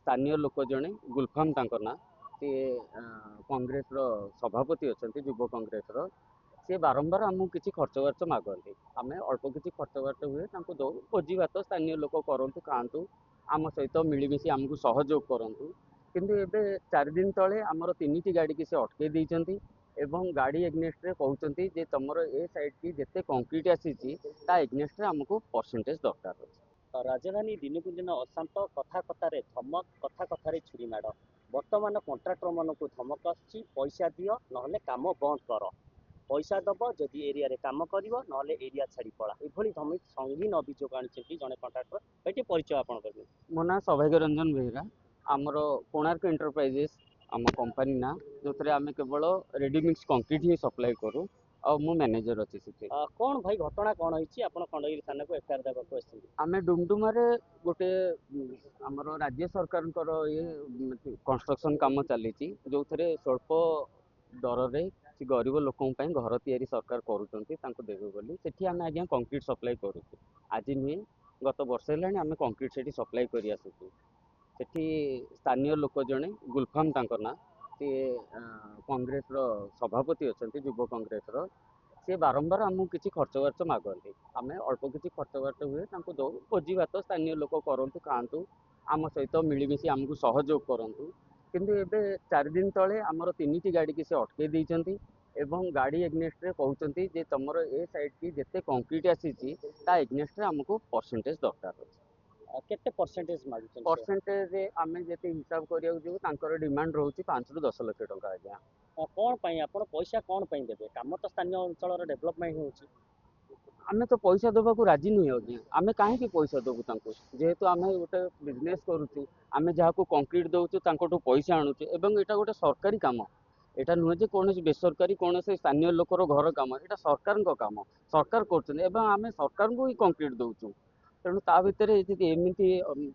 ସ୍ଥାନୀୟ ଲୋକ ଜଣେ ଗୁଲଫାମ ତାଙ୍କ ନାଁ, ସେ କଂଗ୍ରେସର ସଭାପତି ଅଛନ୍ତି ଯୁବ କଂଗ୍ରେସର। ସେ ବାରମ୍ବାର ଆମକୁ କିଛି ଖର୍ଚ୍ଚ ବାର୍ଚ୍ଚ ମାଗନ୍ତି। ଆମେ ଅଳ୍ପ କିଛି ଖର୍ଚ୍ଚ ବାର୍ଚ୍ଚ ହୁଏ ତାଙ୍କୁ ଦଉ। ଭୋଜି ଭାତ ସ୍ଥାନୀୟ ଲୋକ କରନ୍ତୁ, ଖାଆନ୍ତୁ, ଆମ ସହିତ ମିଳିମିଶି ଆମକୁ ସହଯୋଗ କରନ୍ତୁ। କିନ୍ତୁ ଏବେ 4 ଦିନ ତଳେ ଆମର 3ଟି ଗାଡ଼ିକି ସେ ଅଟକେଇ ଦେଇଛନ୍ତି ଏବଂ ଗାଡ଼ି ଏଗନେଷ୍ଟରେ କହୁଛନ୍ତି ଯେ ତମର ଏ ସାଇଡ୍କି ଯେତେ କଂକ୍ରିଟ୍ ଆସିଛି ତା ଏଗନେଷ୍ଟରେ ଆମକୁ ପରସେଣ୍ଟେଜ ଦରକାର ଅଛି। ରାଜଧାନୀ ଦିନକୁ ଦିନ ଅଶାନ୍ତ, କଥା କଥାରେ ଧମକ, କଥା କଥାରେ ଛୁରୀ ମାଡ଼। ବର୍ତ୍ତମାନ କଣ୍ଟ୍ରାକ୍ଟର ମାନଙ୍କୁ ଧମକ ଆସୁଛି, ପଇସା ଦିଅ ନହେଲେ କାମ ବନ୍ଦ କର। ପଇସା ଦବ ଯଦି ଏରିଆରେ କାମ କରିବ, ନହେଲେ ଏରିଆ ଛାଡ଼ି ପଳା। ଏଭଳି ସଙ୍ଗୀନ ଅଭିଯୋଗ ଆଣିଛନ୍ତି ଜଣେ କଣ୍ଟ୍ରାକ୍ଟର। ଏଠି ପରିଚୟ ଆପଣ କରିବେ। ମୋ ନାଁ ସୌଭାଗ୍ୟ ରଞ୍ଜନ ବେହେରା। ଆମର କୋଣାର୍କ ଏଣ୍ଟରପ୍ରାଇଜେସ୍ ଆମ କମ୍ପାନୀ ନାଁ, ଯେଉଁଥିରେ ଆମେ କେବଳ ରେଡିମିକ୍ସ କଂକ୍ରିଟ୍ ହିଁ ସପ୍ଲାଏ କରୁ। ଆଉ ମୁଁ ମ୍ୟାନେଜର ଅଛି ସେଠି। କ'ଣ ଭାଇ ଘଟଣା କ'ଣ ହେଇଛି? ଆପଣ ଖଣ୍ଡଗିରି ଥାନାକୁ ଏଫଆଇଆର ଦେବାକୁ ଆସିଛନ୍ତି। ଆମେ ଡୁମଡୁମାରେ ଗୋଟେ ଆମର ରାଜ୍ୟ ସରକାରଙ୍କର କନଷ୍ଟ୍ରକ୍ସନ କାମ ଚାଲିଛି, ଯେଉଁଥିରେ ସ୍ୱଳ୍ପ ଦରରେ ସେ ଗରିବ ଲୋକଙ୍କ ପାଇଁ ଘର ତିଆରି ସରକାର କରୁଛନ୍ତି, ତାଙ୍କୁ ଦେବେ ବୋଲି ସେଠି ଆମେ ଆଜ୍ଞା କଂକ୍ରିଟ୍ ସପ୍ଲାଏ କରୁଛୁ। ଆଜି ନୁହେଁ, ଗତ ବର୍ଷେ ହେଲାଣି ଆମେ କଂକ୍ରିଟ୍ ସେଠି ସପ୍ଲାଏ କରି ଆସୁଛୁ। ସେଠି ସ୍ଥାନୀୟ ଲୋକ ଜଣେ ଗୁଲଫାମ ତାଙ୍କ ନାଁ, ସେ କଂଗ୍ରେସର ସଭାପତି ଅଛନ୍ତି ଯୁବ କଂଗ୍ରେସର। ସେ ବାରମ୍ବାର ଆମକୁ କିଛି ଖର୍ଚ୍ଚ ବାର୍ଚ୍ଚ ମାଗନ୍ତି। ଆମେ ଅଳ୍ପ କିଛି ଖର୍ଚ୍ଚ ବାର୍ଚ୍ଚ ହୁଏ ତାଙ୍କୁ ଦଉ। ଭୋଜି ଭାତ ସ୍ଥାନୀୟ ଲୋକ କରନ୍ତୁ, ଖାଆନ୍ତୁ, ଆମ ସହିତ ମିଳିମିଶି ଆମକୁ ସହଯୋଗ କରନ୍ତୁ। କିନ୍ତୁ ଏବେ 4 ଦିନ ତଳେ ଆମର 3ଟି ଗାଡ଼ିକି ସେ ଅଟକେଇ ଦେଇଛନ୍ତି ଏବଂ ଗାଡ଼ି ଏଗନେଷ୍ଟରେ କହୁଛନ୍ତି ଯେ ତମର ଏ ସାଇଡ୍କି ଯେତେ କଂକ୍ରିଟ୍ ଆସିଛି ତା ଏଗନେଷ୍ଟରେ ଆମକୁ ପରସେଣ୍ଟେଜ ଦରକାର ଅଛି। କେତେ ପରସେଣ୍ଟେଜ ମାଗୁଛନ୍ତି? ପରସେଣ୍ଟେଜ ଆମେ ଯେତେ ହିସାବ କରିବାକୁ ଯିବୁ ତାଙ୍କର ଡିମାଣ୍ଡ ରହୁଛି 5 ରୁ 10 ଲକ୍ଷ ଟଙ୍କା ଆଜ୍ଞା। କ'ଣ ପାଇଁ ଆପଣ ପଇସା କ'ଣ ପାଇଁ ଦେବେ? କାମ ତ ସ୍ଥାନୀୟ ଅଞ୍ଚଳର ଡେଭଲପମେଣ୍ଟ ହେଉଛି। ଆମେ ତ ପଇସା ଦେବାକୁ ରାଜି ନୁହେଁ ଆଜ୍ଞା। ଆମେ କାହିଁକି ପଇସା ଦେବୁ ତାଙ୍କୁ? ଯେହେତୁ ଆମେ ଗୋଟେ ବିଜନେସ୍ କରୁଛୁ, ଆମେ ଯାହାକୁ କଂକ୍ରିଟ୍ ଦେଉଛୁ ତାଙ୍କଠୁ ପଇସା ଆଣୁଛୁ ଏବଂ ଏଇଟା ଗୋଟେ ସରକାରୀ କାମ। এটা ନୁହେଁ ଯେ କୌଣସି ବେସରକାରୀ କୌଣସି ସ୍ଥାନୀୟ ଲୋକର ଘର କାମ, ଏଇଟା ସରକାରଙ୍କ କାମ, ସରକାର କରୁଛନ୍ତି ଏବଂ ଆମେ ସରକାରଙ୍କୁ ହିଁ କଂକ୍ରିଟ୍ ଦେଉଛୁ। ତେଣୁ ତା ଭିତରେ ଯଦି ଏମିତି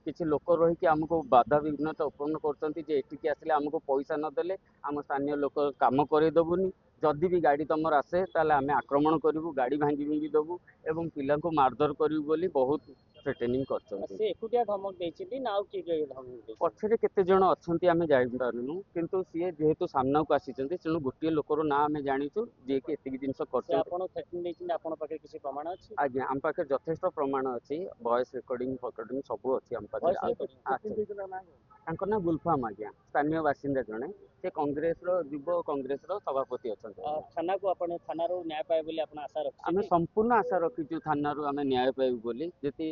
କିଛି ଲୋକ ରହିକି ଆମକୁ ବାଧା ବିଘ୍ନତା ଉତ୍ପନ୍ନ କରୁଛନ୍ତି ଯେ ଏଠିକି ଆସିଲେ ଆମକୁ ପଇସା ନଦେଲେ ଆମ ସ୍ଥାନୀୟ ଲୋକ କାମ କରେଇଦେବୁନି, ଯଦି ବି ଗାଡ଼ି ତମର ଆସେ ତାହେଲେ ଆମେ ଆକ୍ରମଣ କରିବୁ, ଗାଡ଼ି ଭାଙ୍ଗି ଭାଙ୍ଗି ଦେବୁ ଏବଂ ପିଲାଙ୍କୁ ମାରଧର କରିବୁ ବୋଲି ବହୁତ ଥ୍ରେଟେନିଂ କରିଛନ୍ତି। ସେ ଏକୁଟିଆ ଧମକ ଦେଇଛନ୍ତି ନା ଆଉ କିଏ ଧମକ ଦେଇଛନ୍ତି? ପଛରେ କେତେ ଜଣ ଅଛନ୍ତି ଆମେ ଜାଣିପାରୁନୁ, କିନ୍ତୁ ସିଏ ଯେହେତୁ ସାମ୍ନାକୁ ଆସିଛନ୍ତି ତେଣୁ ଗୋଟିଏ ଲୋକର ନାଁ ଆମେ ଜାଣିଛୁ ଯିଏକି ଏତିକି ଜିନିଷ କରିଛନ୍ତି। ଆପଣ ଥ୍ରେଟନିଂ ଦେଇଛନ୍ତି, ଆପଣଙ୍କ ପାଖରେ କିଛି ପ୍ରମାଣ ଅଛି? ଆଜ୍ଞା, ଆମ ପାଖରେ ଯଥେଷ୍ଟ ପ୍ରମାଣ ଅଛି, ଭଏସ୍ ରେକର୍ଡିଂ ଫକର୍ଡିଂ ସବୁ ଅଛି ଆମ ପାଖରେ। ତାଙ୍କ ନାଁ ଗୁଲଫାମ ଆଜ୍ଞା, ସ୍ଥାନୀୟ ବାସିନ୍ଦା ଜଣେ। ସେ କଂଗ୍ରେସର ଯୁବ କଂଗ୍ରେସର ସଭାପତି ଅଛନ୍ତି। ଥାନାକୁ ଆପଣ ଥାନାରୁ ନ୍ୟାୟ ପାଇବେ ବୋଲି ଆପଣ ଆଶା ରଖିଛନ୍ତି? ଆମେ ସମ୍ପୂର୍ଣ୍ଣ ଆଶା ରଖିଛୁ ଥାନାରୁ ଆମେ ନ୍ୟାୟ ପାଇବୁ ବୋଲି। ଯଦି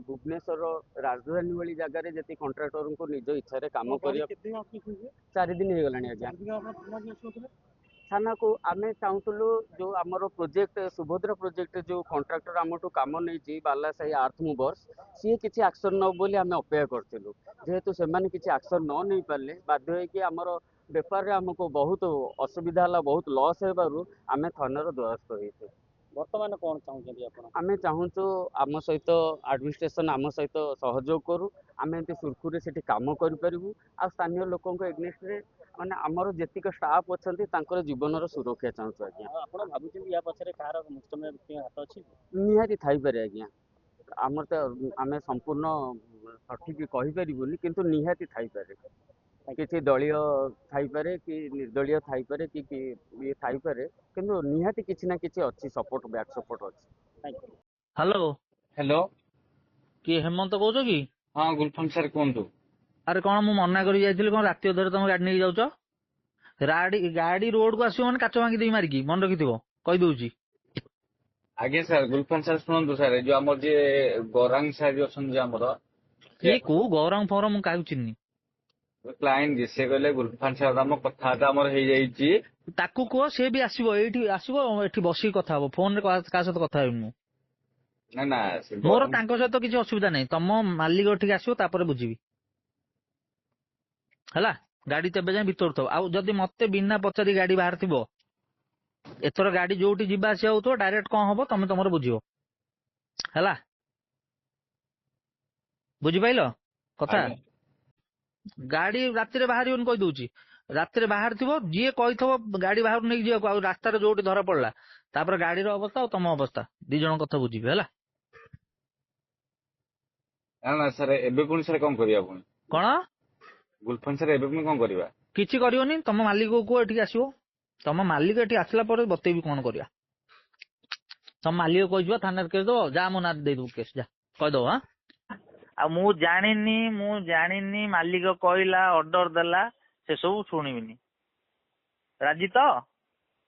ଭୁବନେଶ୍ୱର ରାଜଧାନୀ ଭଳି ଜାଗାରେ ଯଦି କଣ୍ଟ୍ରାକ୍ଟରଙ୍କୁ ନିଜ ଇଚ୍ଛାରେ କାମ କରିବା। 4 ଦିନ ହେଇଗଲାଣି ଆଜ୍ଞା। ଥାନାକୁ ଆମେ ଚାହୁଁଥିଲୁ ଯେଉଁ ଆମର ପ୍ରୋଜେକ୍ଟ ସୁଭଦ୍ରା ପ୍ରୋଜେକ୍ଟ ଯେଉଁ କଣ୍ଟ୍ରାକ୍ଟର ଆମଠୁ କାମ ନେଇଛି ବାଲାସାହି ଆର୍ଥ ମୁଭର୍ସ, ସିଏ କିଛି ଆକ୍ସନ୍ ନେବ ବୋଲି ଆମେ ଅପେକ୍ଷା କରିଥିଲୁ। ଯେହେତୁ ସେମାନେ କିଛି ଆକ୍ସନ୍ ନ ନେଇପାରିଲେ ବାଧ୍ୟ ହୋଇକି ଆମର ବେପାରରେ ଆମକୁ ବହୁତ ଅସୁବିଧା ହେଲା, ବହୁତ ଲସ୍ ହେବାରୁ ଆମେ ଥାନାର ଦ୍ୱାରସ୍ଥ ହେଇଛୁ। ବର୍ତ୍ତମାନ କ'ଣ ଚାହୁଁଛନ୍ତି ଆପଣ? ଆମେ ଚାହୁଁଛୁ ଆମ ସହିତ ଆଡମିନିଷ୍ଟ୍ରେସନ ଆମ ସହିତ ସହଯୋଗ କରୁ, ଆମେ ଏମିତି ସୁରୁଖୁରୁରେ ସେଠି କାମ କରିପାରିବୁ। ଆଉ ସ୍ଥାନୀୟ ଲୋକଙ୍କ ଏଗନେଷ୍ଟରେ ମାନେ ଆମର ଯେତିକ ଷ୍ଟାଫ୍ ଅଛନ୍ତି ତାଙ୍କର ଜୀବନର ସୁରକ୍ଷା ଚାହୁଁଛୁ ଆଜ୍ଞା। ଆପଣ ଭାବୁଛନ୍ତି ୟା ପଛରେ କାହାର ମୁଖ୍ୟମନ୍ତ୍ରୀ ବ୍ୟକ୍ତିଙ୍କ ହାତ ଅଛି? ନିହାତି ଥାଇପାରେ ଆଜ୍ଞା। ଆମର ତ ଆମେ ସମ୍ପୂର୍ଣ୍ଣ ସଠିକ୍ କହିପାରିବୁନି, କିନ୍ତୁ ନିହାତି ଥାଇପାରେ। କିଛି ଦଳୀୟ ଥାଇପାରେ କି ନିର୍ଦଳୀୟ ଥାଇପାରେ କି ଇଏ ଥାଇପାରେ, କିନ୍ତୁ ନିହାତି କିଛି ନା କିଛି ଅଛି, ସପୋର୍ଟ, ବ୍ୟାକ୍ ସପୋର୍ଟ ଅଛି। ହ୍ୟାଲୋ ହ୍ୟାଲୋ, କିଏ ହେମନ୍ତ କହୁଛ କି? ହଁ ଗୁଲଫାମ ସାର୍ କୁହନ୍ତୁ। ଆରେ କ'ଣ ମୁଁ ମନା କରି ଯାଇଥିଲି, କ'ଣ ରାତି ଅଧରେ ତମେ ଗାଡି ନେଇକି ଯାଉଛ? ଗାଡି ରୋଡକୁ ଆସିବ ମାନେ କାଚ ଭାଙ୍ଗି ଦେଇ ମାରିକି, ମନେ ରଖିଥିବ, କହିଦଉଛି। ଆଜ୍ଞା ସାର୍, ଗୁଲଫାମ ସାର୍ ଶୁଣନ୍ତୁ ସାର୍, ଯୋଉ ଆମର ଯିଏ ଗୌରାଙ୍ଗ ସାର୍ ଯୋଉ ଅଛନ୍ତି ଯେ ଆମର କିଏ କୋଉ ଗୌରଙ୍ଗ ଫୌରଙ୍ଗ ମୁଁ କାହାକୁ ଚିହ୍ନି? କ୍ଲାଏଣ୍ଟ ଯେ ସେ କହିଲେ ଗୁଲଫାମ ସାର୍ ଆମ କଥାବାର୍ତ୍ତା ଆମର ହେଇଯାଇଛି। ତାକୁ କୁହ, ସେ ବି ଆସିବ, ଏଇଠି ଆସିବ, ଏଠି ବସିକି କଥା ହବ। ଫୋନରେ କାହା ସହିତ କଥା ହେବି ମୁଁ? ନା ନା, ମୋର ତାଙ୍କ ସହିତ କିଛି ଅସୁବିଧା ନାହିଁ। ତମ ମାଲିକ ଏଠିକି ଆସିବ, ତାପରେ ବୁଝିବି ହେଲା। ଗାଡି ତେବେ ଯାଏଁ ଭିତରୁ ଥିବ। ଆଉ ଯଦି ମତେ ବିନା ପଚାରି ଗାଡି ବାହାରିଥିବ, ଏଥର ଗାଡି ଯୋଉଠି ଯିବା ଆସିବା ହଉଥିବ, ଡାଇରେକ୍ଟ କ'ଣ ହବ ତମେ ତମର ବୁଝିବ ହେଲା। ବୁଝିପାଇଲ କଥା? ଗାଡି ରାତିରେ ବାହାରିବନି କହିଦଉଛି। ରାତିରେ ବାହାରିଥିବ, ଯିଏ କହିଥିବ ଗାଡି ବାହାରୁ ନେଇକି ଯିବାକୁ, ଆଉ ରାସ୍ତାରେ ଯୋଉଠି ଧରା ପଡିଲା, ତାପରେ ଗାଡିର ଅବସ୍ଥା ଆଉ ତମ ଅବସ୍ଥା, 2 ଜଣ କଥା ବୁଝିବେ ହେଲା। ନା ନା ସାର୍, ଏବେ ପୁଣି ସାର୍ କ'ଣ କରିବା ପୁଣି? କ'ଣ ଗୁଲଫାନ ସାର୍ ଏବେ ପୁଣି କଣ କରିବା? କିଛି କରିବନି, ତମ ମାଲିକ କୁହ ଏଠିକି ଆସିବ। ତମ ମାଲିକ ଏଠି ଆସିଲା ପରେ ବତେଇବି କଣ କରିବା। ତମ ମାଲିକ କହିଯିବ ଥାନାରେ କେସ୍ ଦବ, ଯା ମୋ ନାଁରେ ଦେଇଦବୁ କେସ୍, ଯା କହିଦବ। ହଁ, ଆଉ ମୁଁ ଜାଣିନି ମାଲିକ କହିଲା ଅର୍ଡର ଦେଲା ସେସବୁ ଶୁଣିବିନି। ରାଜି ତ?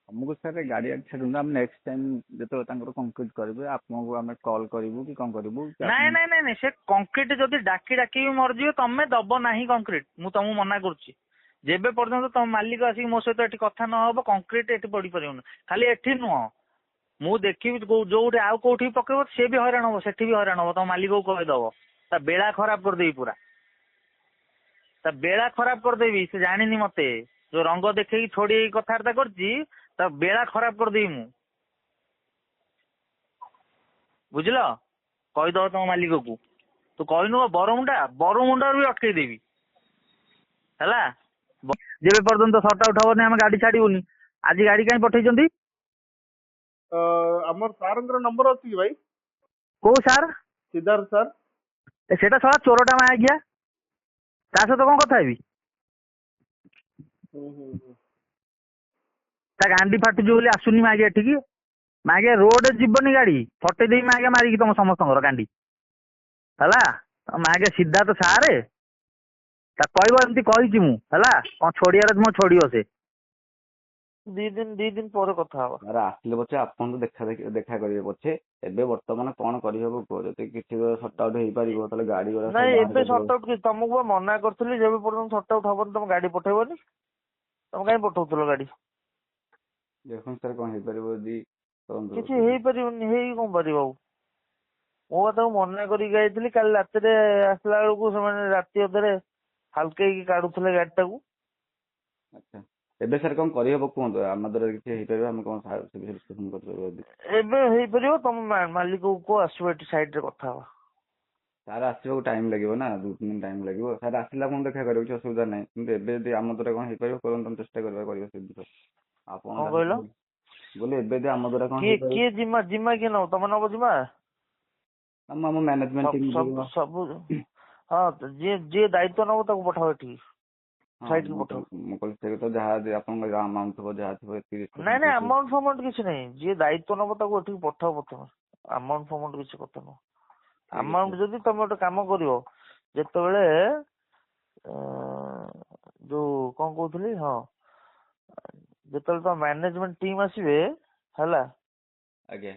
ଆମକୁ ସାର୍ ଗାଡି ଆଡେ ଛାଡୁନ୍ତୁ, ଆମେ ନେକ୍ସଟ ଟାଇମ ଯେତେବେଳେ ତାଙ୍କର କଂକ୍ରିଟ କରିବେ ଆପଣଙ୍କୁ ଆମେ କଲ୍ କରିବୁ କି କଣ କରିବୁ କି ନାଇଁ ସେ କଂକ୍ରିଟ ଯଦି ଡାକି ବି ମରିଯିବେ ତମେ ଦବ ନାହିଁ କଂକ୍ରିଟ, ମୁଁ ତମକୁ ମନା କରୁଛି। ଯେବେ ପର୍ଯ୍ୟନ୍ତ ତମ ମାଲିକ ଆସିକି ମୋ ସହିତ ଏଠି କଥା ନହବ କଂକ୍ରିଟ ଏଠି ପଡିପାରିବନି। ଖାଲି ଏଠି ନୁହଁ, ମୁଁ ଦେଖିବି ଯୋଉଠି ଆଉ କୋଉଠି ପକେଇବ ସେ ବି ହଇରାଣ ହବ, ସେଠି ବି ହଇରାଣ ହବ। ତମ ମାଲିକକୁ କହିଦବ, ତା ବେଳା ଖରାପ କରିଦେବି ପୁରା, ତା ବେଳା ଖରାପ କରିଦେବି। ସେ ଜାଣିନି ମତେ, ଯୋଉ ରଙ୍ଗ ଦେଖେଇକି ଛଡେଇ କଥାବାର୍ତ୍ତା କରିଛି ତା ବେଳା ଖରାପ କରିଦେବି ମୁଁ, ବୁଝିଲ? କହିଦବ ତମ ମାଲିକକୁ। ତୁ କହିନୁ ବରମୁଣ୍ଡାରୁ ବି ଅଟକେଇଦେବି ହେଲା। ଯେବେ ପର୍ଯ୍ୟନ୍ତ ସର୍ଟ ଆଉଟ୍ ହବନି ଆମେ ଗାଡି ଛାଡିବୁନି। ଆଜି ଗାଡି କାହିଁ ପଠେଇଛନ୍ତି? ଆମର ସାରଙ୍କର ନମ୍ବର ଅଛି କି ଭାଇ? କୋଉ ସାର୍? ସିଦ୍ଧାର୍ଥ ସାର୍। ସେଟା ଶଳା ଚୋରଟା ମା ଆଜ୍ଞା, ତା ସହିତ କଣ କଥା ହେବି? ତା ଗାଣ୍ଡି ଫାଟୁଛି ବୋଲି ଆସୁନି ମାଗିଆ ଏଠିକି। ମାଗିଆ ରୋଡରେ ଯିବନି ଗାଡି, ଫଟେଇ ଦେବି ମାଗିଆ ମାରିକି ତମ ସମସ୍ତଙ୍କର ଗାଣ୍ଡି ହେଲା। ମାଗିଆ ସିଦ୍ଧାର୍ଥ ସାରେ, ତା କହିବ ଏମିତି କହିଛି ମୁଁ ହେଲା। କଣ ଛଡିବାର ମୋ ଛଡିବ ସେ। ଦି ଦିନ ପରେ କଥା ହବା। ସାର୍ ଆସିଲେ ପଛେ ଆପଣଙ୍କୁ ଦେଖା କରିବେ ପଛେ, ଏବେ ବର୍ତ୍ତମାନ କଣ କରିହବ କୁହ? ଯଦି କିଛି ସର୍ଟ ଆଉଟ୍ ହେଇପାରିବ ତାହେଲେ ଗାଡି ଗୁଡା ନାଇଁ ଏବେ ସର୍ଟ ଆଉଟ୍ କିଛି, ତମକୁ ମନା କରିଥିଲି ଯେବେ ପର୍ଯ୍ୟନ୍ତ ସର୍ଟ ଆଉଟ୍ ହବନି ତମ ଗାଡି ପଠେଇବନି। ତମେ କାହିଁ ପଠଉଥିଲ ଗାଡି? ଦେଖନ୍ତୁ ସାର୍ କଣ ହେଇପାରିବ ଯଦି କିଛି ହେଇପାରିବନି, ହେଇ କଣ ପାରିବ ଆଉ? ମୁଁ ତାକୁ ମନା କରିକି ଯାଇଥିଲି, କାଲି ରାତିରେ ଆସିଲା ବେଳକୁ ସେମାନେ ରାତି ଅଧରେ ହାଲକେଇକି କାଢୁଥିଲେ ଗାଡିଟାକୁ। ଆଚ୍ଛା, ଏବେ ସାର୍ କଣ କରିହବ କୁହନ୍ତୁ? ଆମ ଦ୍ୱାରା କିଛି ହେଇପାରିବ, ଆମେ କଣ ଡିସ୍କସନ୍ କରିପାରିବ? ଏବେ ହେଇପାରିବ, ତମ ମାଲିକକୁ କୁହ ଆସିବ ଏଠି ସାଇଡ୍ ରେ କଥା ହବା। ସାର୍ ଆସିବାକୁ ଟାଇମ୍ ଲାଗିବ ନା, 2-3 ଦିନ ଟାଇମ୍ ଲାଗିବ। ସାର୍ ଆସିଲା ଆପଣ ଦେଖା କରିବ, କିଛି ଅସୁବିଧା ନାହିଁ। କିନ୍ତୁ ଏବେ ଯଦି ଆମ ଦ୍ୱାରା କଣ ହେଇପାରିବ କରନ୍ତୁ, ଆମେ ଚେଷ୍ଟା କରିବା ସେ ଜିନିଷ। ଆପଣ କଣ କହିଲ? ବୋଲେ ଏବେ ଯଦି ଆମ ଦ୍ୱାରା କଣ ହେଇପାରିବ? କିଏ ଜିମା କିଏ ନବ? ତମେ ନବ ଜିମା? ଆମ ମ୍ୟାନେଜମେଣ୍ଟ ଟିମ୍ ସବୁ ହଁ, ଯିଏ ଦାୟିତ୍ୱ ନବ ତାକୁ ପଠାଅ ଏଠିକି, ସାଇଡ୍ କୁ ପଠାଅ। ମୁଁ କହିଲି ସେ ତ ଯାହା ଆପଣଙ୍କ ଆମାଉଣ୍ଟ ଥିବ ଯାହା ଥିବ ଏତିକି। ନାଇଁ ଆମାଉଣ୍ଟ ଫାମାଉଣ୍ଟ କିଛି ନାହିଁ, ଯିଏ ଦାୟିତ୍ୱ ନବ ତାକୁ ଏଠିକି ପଠାଅ ପ୍ରଥମେ। ଆମାଉଣ୍ଟ ଫାମାଉଣ୍ଟ କିଛି କଥା ନୁହଁ। ଆମାଉଣ୍ଟ ଯଦି ତମେ ଗୋଟେ କାମ କରିବ, ଯେତେବେଳେ ଯୋଉ କଣ କହୁଥିଲି, ହଁ, ଯେତେବେଳେ ତମ ମ୍ୟାନେଜମେଣ୍ଟ ଟିମ୍ ଆସିବେ ହେଲା, ଆଜ୍ଞା,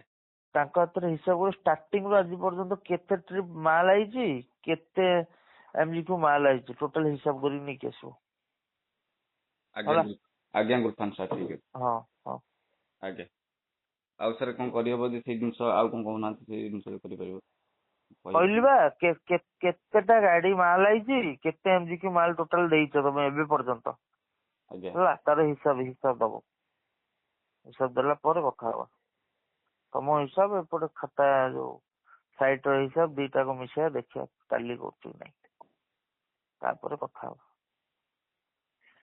ତାଙ୍କ ହାତରେ ହିସାବ କରି ଷ୍ଟାର୍ଟିଂ ରୁ ଆଜି ପର୍ଯ୍ୟନ୍ତ କେତେ ଟ୍ରିପ୍ ମାଲ ଆଇଛି, କେତେ ଏମଜି କୁ ମାଲ ଆଇଛି, ଟୋଟାଲ ହିସାବ କରିକି ନେଇକି ଆସିବ। ଆଜ୍ଞା ଗୁଲଫାନ ସାର୍, ଠିକ ଅଛି। ହଁ ହଁ ଆଜ୍ଞା, ଆଉ ସାର୍ କଣ କରିହବ ଯଦି ସେଇ ଜିନିଷ, ଆଉ କଣ କହୁନାହାନ୍ତି ସେଇ ଜିନିଷ କରିପାରିବ? କହିଲି ବା କେତେଟା ଗାଡି ମାଲ ଆଇଛି, କେତେ ଏମଜି କୁ ମାଲ ଟୋଟାଲ ଦେଇଛ ତମେ ଏବେ ପର୍ଯ୍ୟନ୍ତ ହେଲା। ତାର ହିସାବ ଦବ, ହିସାବ ଦେଲା ପରେ କଥା ହବା। ତମ ହିସାବ ଏପଟେ ଖାତା ଯୋଉ ସାଇଟ୍ ର ହିସାବ ଦିଟାକୁ ମିଶେଇବା, ଦେଖିବା ଟାଲି କରୁଛି କି ନାହିଁ, ତାପରେ କଥା ହବା।